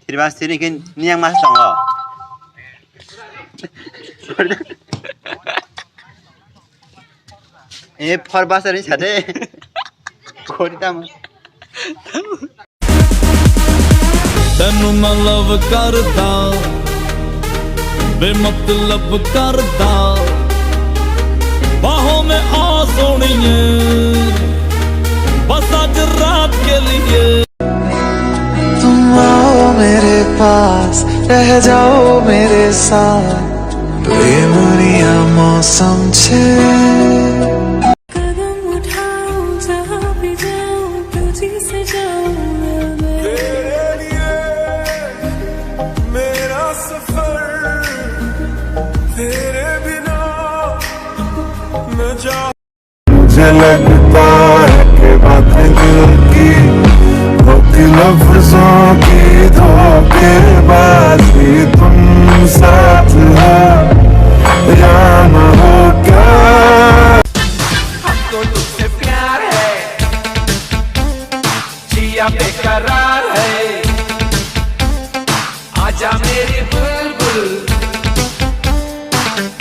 Terima kasih ni kan ni yang masuk oh. For bahasa ni sade. Kori tamu. ਤੈਨੂੰ ਮੈਂ ਲਵ ਕਰਦਾ ਬੇਮਤਲਬ ਕਰਦਾ ਬਾਹੋਂ में आ सोनिए बस आज रात के लिए तुम आओ मेरे पास रह जाओ मेरे साथ बेमुनिया मौसम छे मुझे लगता है कि बातें दिल की होती लफ्जों की धोखेबाजी तुम साथ हो या न हो क्या हमको तुझसे प्यार है जिया बेकरार है आजा मेरी बुलबुल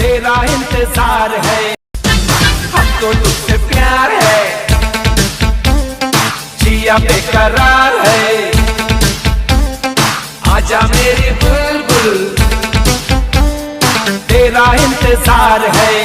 तेरा इंतजार है हमको तुझसे प्यार है जिया बेकरार है आजा मेरी बुलबुल तेरा इंतजार है।